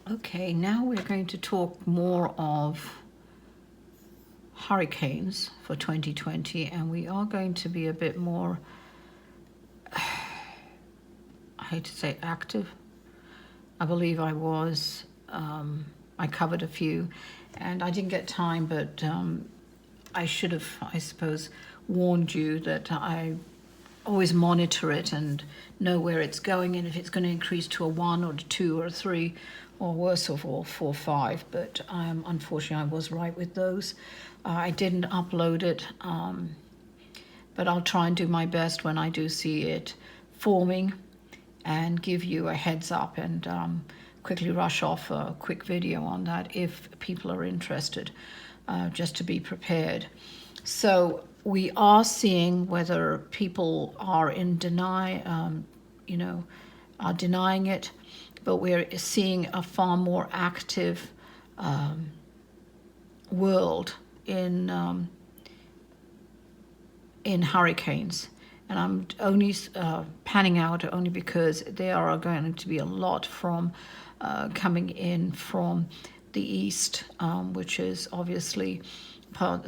Okay, now we're going to talk more of hurricanes for 2020, and we are going to be a bit more, I hate to say active. I believe I was. I covered a few, and I didn't get time, but I should have, I suppose, warned you that I always monitor it and know where it's going, and if it's going to increase to a 1 or a 2 or a 3, or worse of all, 4 or 5. But unfortunately, I was right with those. I didn't upload it, but I'll try and do my best when I do see it forming and give you a heads up and quickly rush off a quick video on that if people are interested, just to be prepared. So we are seeing whether people are in are denying it, but we're seeing a far more active world in hurricanes. And I'm only panning out only because there are going to be a lot from coming in from the east, which is obviously part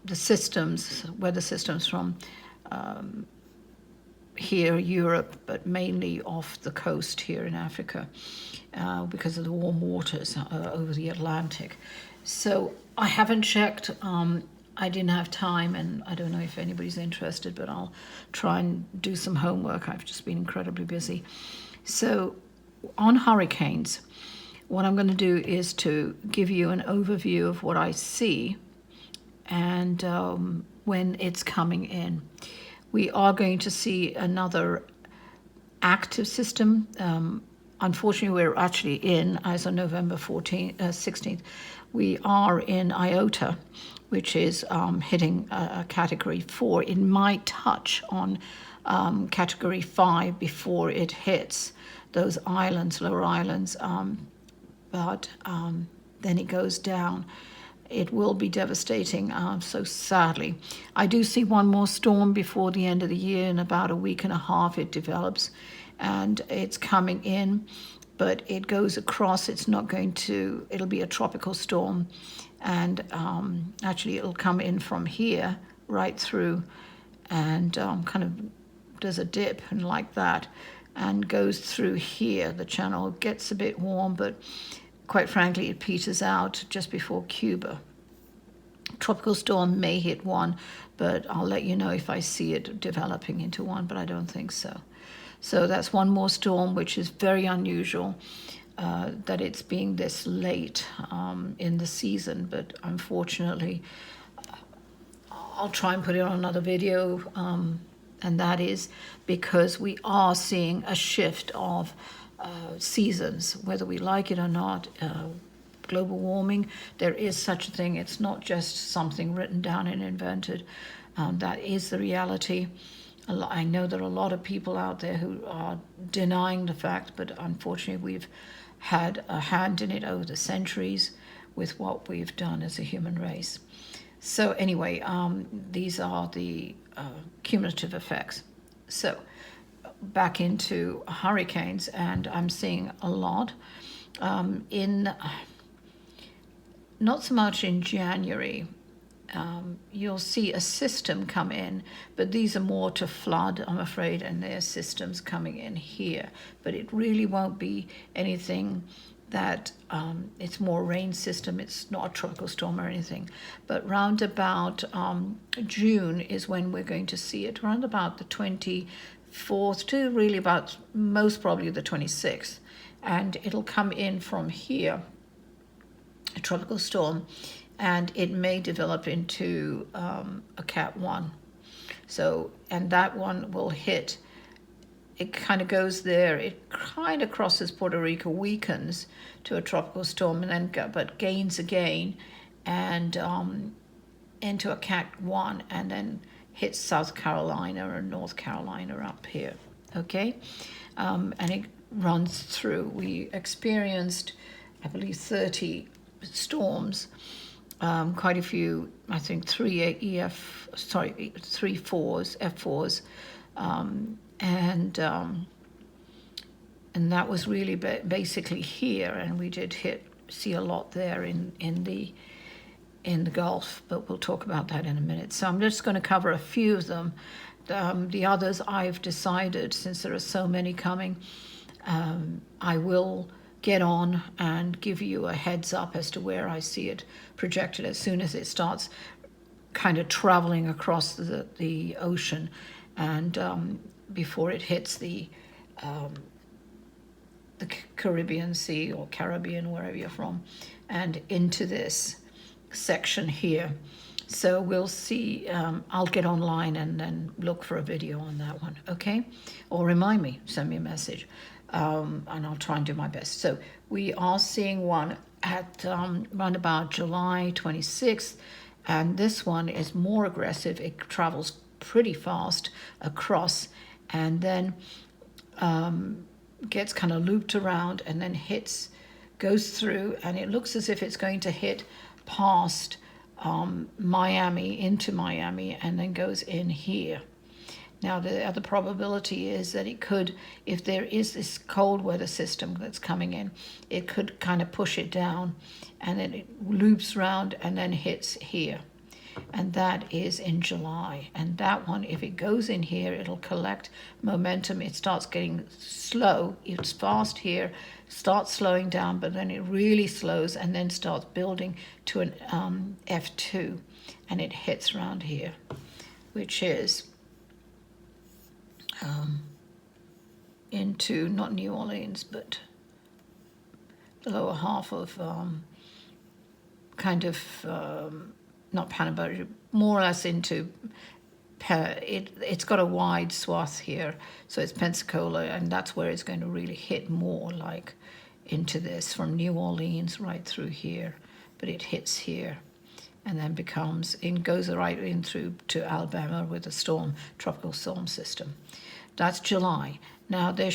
the systems, weather systems from here, Europe, but mainly off the coast here in Africa, because of the warm waters over the Atlantic. So I haven't checked. I didn't have time, and I don't know if anybody's interested, but I'll try and do some homework. I've just been incredibly busy. So on hurricanes, what I'm going to do is to give you an overview of what I see and when it's coming in. We are going to see another active system. Unfortunately, we're actually in, as of November 16th, we are in Iota, which is hitting a category 4. It might touch on category 5 before it hits those islands, lower islands, but then it goes down. It will be devastating, so sadly. I do see one more storm before the end of the year. In about a week and a half it develops, and it's coming in, but it goes across. It's not going to, it'll be a tropical storm, and actually it'll come in from here right through and kind of does a dip and like that and goes through here. The channel gets a bit warm, but quite frankly, it peters out just before Cuba. Tropical storm may hit one, but I'll let you know if I see it developing into one, but I don't think so. So that's one more storm, which is very unusual that it's being this late in the season, but unfortunately, I'll try and put it on another video, and that is because we are seeing a shift of seasons, whether we like it or not. Global warming, there is such a thing. It's not just something written down and invented. That is the reality. I know there are a lot of people out there who are denying the fact, but unfortunately we've had a hand in it over the centuries with what we've done as a human race. So anyway, these are the cumulative effects. So back into hurricanes, and I'm seeing a lot in, not so much in January. You'll see a system come in, but these are more to flood, I'm afraid, and there's systems coming in here. But it really won't be anything that it's more rain system. It's not a tropical storm or anything. But round about June is when we're going to see it, round about the 24th to really about most probably the 26th. And it'll come in from here, a tropical storm, and it may develop into a Cat 1. So, and that one will hit, it kind of goes there, it kind of crosses Puerto Rico, weakens to a tropical storm, and then but gains again and into a Cat 1, and then hits South Carolina or North Carolina up here, okay? And it runs through. We experienced, I believe, 30 storms, quite a few, I think 3 F4s, and And that was really basically here, and we did see a lot there in the Gulf, but we'll talk about that in a minute. So I'm just going to cover a few of them. The others I've decided, since there are so many coming, I will get on and give you a heads up as to where I see it projected as soon as it starts kind of traveling across the ocean, and before it hits the Caribbean Sea or Caribbean, wherever you're from, and into this section here. So we'll see. I'll get online and then look for a video on that one, okay? Or remind me, send me a message, and I'll try and do my best. So we are seeing one at around about July 26th, and this one is more aggressive. It travels pretty fast across, and then gets kind of looped around and then goes through, and it looks as if it's going to hit past Miami, into Miami, and then goes in here. Now, the other probability is that it could, if there is this cold weather system that's coming in, it could kind of push it down, and then it loops around and then hits here. And that is in July. And that one, if it goes in here, it'll collect momentum. It starts getting slow. It's fast here, starts slowing down, but then it really slows and then starts building to an F2. And it hits around here, which is into, not New Orleans, but the lower half of not Panama, more or less into, it's got a wide swath here, so it's Pensacola, and that's where it's going to really hit more, like into this, from New Orleans right through here, but it hits here, and then goes right in through to Alabama with a tropical storm system. That's July. Now there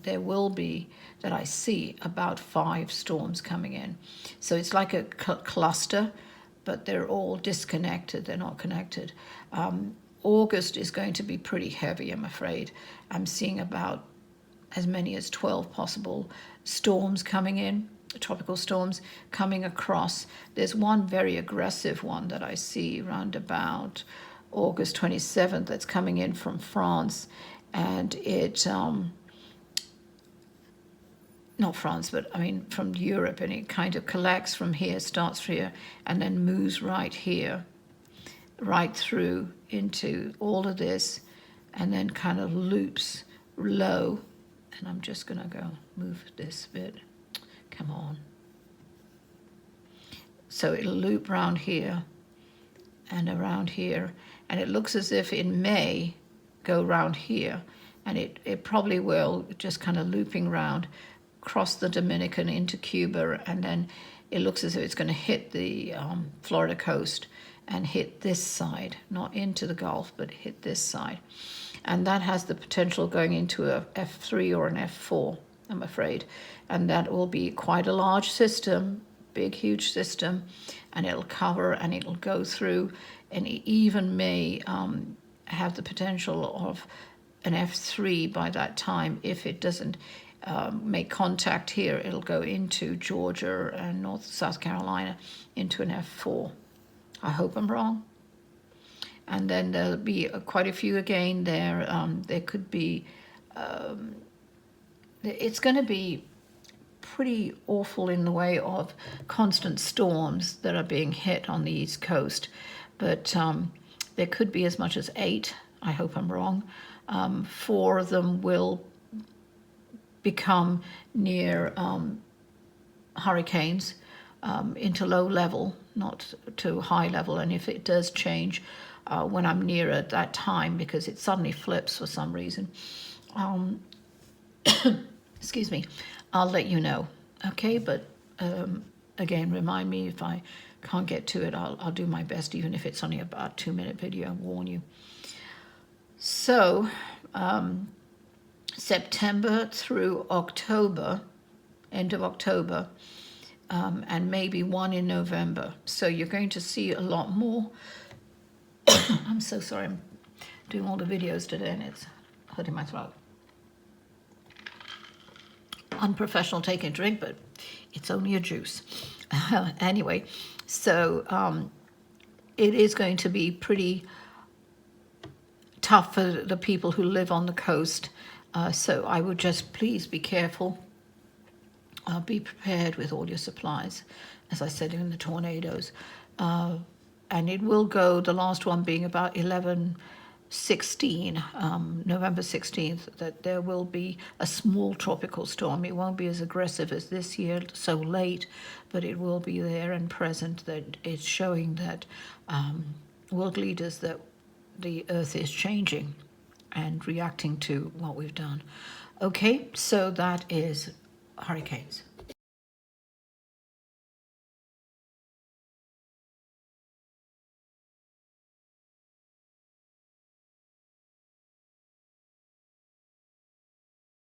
there will be, that I see, about 5 storms coming in. So it's like a cluster, but they're all disconnected. They're not connected. August is going to be pretty heavy, I'm afraid. I'm seeing about as many as 12 possible storms coming in, tropical storms coming across. There's one very aggressive one that I see around about August 27th that's coming in from France, and it not France, but I mean from Europe, and it kind of collects from here, starts here, and then moves right here, right through into all of this, and then kind of loops low. And I'm just gonna go move this bit. Come on. So it'll loop around here and around here, and it looks as if it may go around here, and it probably will, just kind of looping around, cross the Dominican into Cuba, and then it looks as if it's going to hit the Florida coast and hit this side, not into the Gulf, but hit this side. And that has the potential going into a F3 or an F4, I'm afraid. And that will be quite a large system, big, huge system, and it'll cover and it'll go through, and it even may have the potential of an F3 by that time. If it doesn't make contact here, it'll go into Georgia and South Carolina into an F4. I hope I'm wrong. And then there'll be quite a few again there. There could be, it's going to be pretty awful in the way of constant storms that are being hit on the East Coast. But there could be as much as 8. I hope I'm wrong. 4 of them will become near hurricanes into low level, not to high level. And if it does change when I'm near at that time, because it suddenly flips for some reason, excuse me, I'll let you know. Okay, but again, remind me if I can't get to it. I'll do my best, even if it's only about a 2-minute video, I'll warn you. So September through October, end of October, and maybe 1 in November. So you're going to see a lot more. I'm so sorry, I'm doing all the videos today and it's hurting my throat. unprofessional taking a drink, but it's only a juice. Anyway, so it is going to be pretty tough for the people who live on the coast. So I would just please be careful. Be prepared with all your supplies, as I said, in the tornadoes. And it will go, the last one being about 11/16, November 16th, that there will be a small tropical storm. It won't be as aggressive as this year, so late, but it will be there and present. That it's showing that world leaders that the earth is changing and reacting to what we've done. Okay, so that is hurricanes.